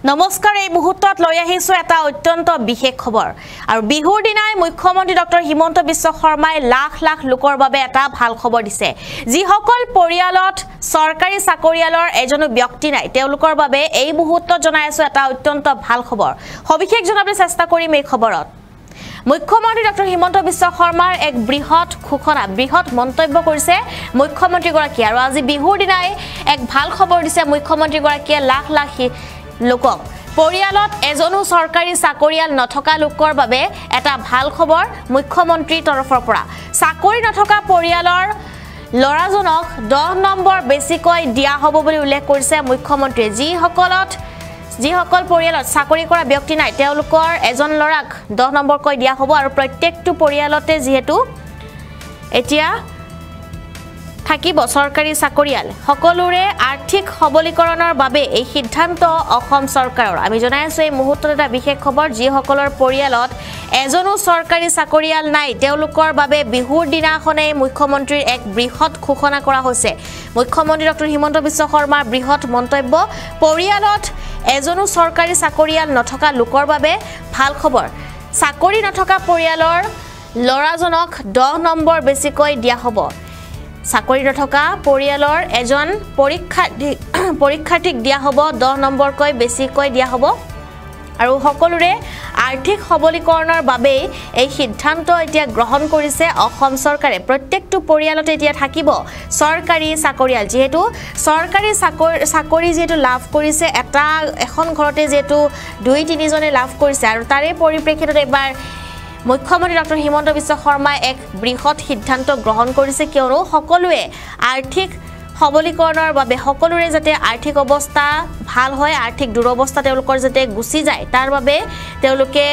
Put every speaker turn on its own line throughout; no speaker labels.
নমস্কাৰ এই মুহূৰ্তত লৈ আহিছো এটা অত্যন্ত বিশেষ খবৰ আৰু বিহুৰ দিনাই মুখ্যমন্ত্ৰী ডক্টৰ হিমন্ত বিশ্ব শৰ্মাই লাখ লাখ লোকৰ বাবে এটা ভাল খবৰ দিছে যিসকল পৰিয়ালত চৰকাৰী চাকৰিয়ালৰ এজনো ব্যক্তি নাই তেওঁলোকৰ বাবে এই মুহূৰ্তত জনাইছো এটা অত্যন্ত ভাল খবৰ সবিশেষ জনাবলৈ চেষ্টা কৰিম এই খবৰত মুখ্যমন্ত্ৰী ডক্টৰ হিমন্ত বিশ্ব শৰ্মাৰ এক বৃহৎ ঘোষণা বৃহৎ মন্তব্য কৰিছে মুখ্যমন্ত্ৰী গৰাকী আৰু আজি বিহুৰ দিনাই এক ভাল খবৰ দিছে মুখ্যমন্ত্ৰী গৰাকীয়ে লাখ লাখ লোকক পৰিয়ালত এজনো চৰকাৰী চাকৰিয়াল নথকা লোকৰ বাবে এটা ভাল খবৰ মুখ্যমন্ত্ৰীৰ তৰফৰ পৰা চাকৰি নথকা পৰিয়ালৰ লৰাজনক 10 নম্বৰ বেছিকৈ দিয়া হ'ব বুলি উল্লেখ কৰিছে মুখ্যমন্ত্ৰীয়ে যিসকল পৰিয়ালত চাকৰি কৰা ব্যক্তি নাই তেওঁলোকৰ এজন লৰাক 10 নম্বৰকৈ দিয়া হ'ব আৰু প্ৰত্যেকটো পৰিয়ালতে যেহেতু এতিয়া থাকিব চৰকাৰী চাকৰিয়াল সকলোৰে আৰ্থিক সবলীকৰণৰ বাবে এই সিদ্ধান্ত অসম চৰকাৰৰ আমি জনাই আছো এই মুহূৰ্তত এটা বিশেষ খবৰ যিসকলৰ পৰিয়ালত এজনো চৰকাৰী চাকৰিয়াল নাই তেওঁলোকৰ বাবে বিহুৰ দিনাখনে মুখ্যমন্ত্ৰীৰ এক বৃহৎ ঘোষণা কৰা হৈছে মুখ্যমন্ত্ৰী ডক্টৰ হিমন্ত বিশ্ব শৰ্মাৰ বৃহৎ মন্তব্য পৰিয়ালত এজনো চৰকাৰী চাকৰিয়াল নথকা লোকৰ বাবে ভাল খবৰ চাকৰি নথকা পৰিয়ালৰ লৰাজনক 10 নম্বৰ বেছিকৈ দিয়া হ'ব চাকৰি নথকা পৰিয়ালৰ এজন পৰীক্ষাৰ্থীক দিয়া হ'ব 10 নম্বৰকৈ বেছিকৈ দিয়া হ'ব আৰু সকলোৰে আৰ্থিক সবলীকৰণৰ বাবে এই সিদ্ধান্ত এতিয়া গ্ৰহণ কৰিছে অসম চৰকাৰে প্ৰত্যেকটো পৰিয়ালতে এতিয়া থাকিব চৰকাৰী চাকৰিয়াল যেহেতু চৰকাৰী চাকৰি যেহেতু লাভ কৰিছে এখন ঘৰতে যেহেতু 2-3 জনে লাভ কৰিছে আৰু তাৰে পৰিপ্ৰেক্ষিতত এবাৰ মুখ্যমন্ত্ৰী ডক্টৰ হিমন্ত বিশ্ব শৰ্মাই এক বৃহৎ সিদ্ধান্ত গ্ৰহণ কৰিছে কিয়নো সকলোৱে আৰ্থিক সবলীকৰণৰ বাবে সকলোৰে যাতে আৰ্থিক অৱস্থা ভাল হয় আৰ্থিক দুৰৱস্থা তেওঁলোকৰ যাতে গুচি যায় তাৰ বাবে তেওঁলোকে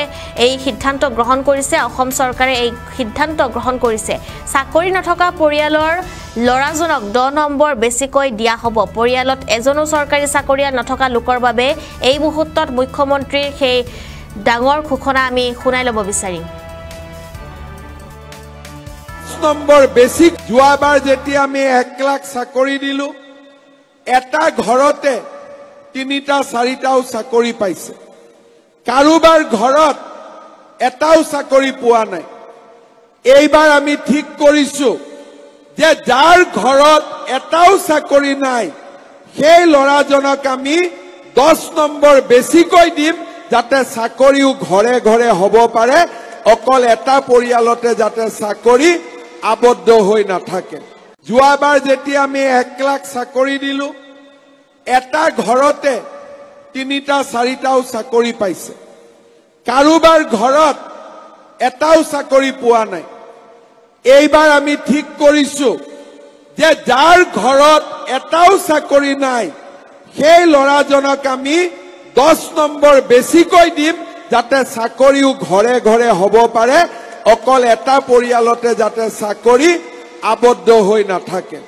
এই সিদ্ধান্ত গ্ৰহণ কৰিছে অসম চৰকাৰে এই সিদ্ধান্ত গ্ৰহণ কৰিছে চাকৰি নথকা পৰিয়ালৰ লৰাজনক 10 নম্বৰ বেছিকৈ দিয়া হ'ব পৰিয়ালত এজনো চৰকাৰী চাকৰিয়াল নথকা লোকৰ বাবে এই মুহূৰ্তত মুখ্যমন্ত্ৰীৰ সেই ডাঙৰ ঘোষণা আমি শুনাই ল'ব বিচাৰিম
নম্বৰ বেছিক যোৱাবাৰ যেতিয়া আমি 1 লাখ চাকৰি দিলো এটা ঘৰতে 3টা-4টাও চাকৰি পাইছে কাৰোবাৰ ঘৰত এটাও চাকৰি পোৱা নাই এইবাৰ আমি ঠিক কৰিছো যে যাৰ ঘৰত এটাও চাকৰি নাই সেই লৰাজনক আমি 10 নম্বৰ বেছিকৈ দিম যাতে চাকৰিও ঘৰে ঘৰে হ'ব পাৰে অকল এটা পৰিয়ালতে যাতে চাকৰি আবদ্ধ হৈ নাথাকে যোৱাবাৰ যেতিয়া আমি 1 লাখ চাকৰি দিলো এটা ঘৰতে 3টা-4টাও চাকৰি পাইছে কাৰোবাৰ ঘৰত এটাও চাকৰি পোৱা নাই এইবাৰ আমি ঠিক কৰিছো যে যাৰ ঘৰত এটাও চাকৰি নাই সেই লৰাজনক আমি 10 নম্বৰ বেছিকৈ দিম যাতে চাকৰিও ঘৰে ঘৰে হ'ব পাৰে অকল এটা পৰিয়ালতে যাতে চাকৰি আবদ্ধ হৈ নাথাকে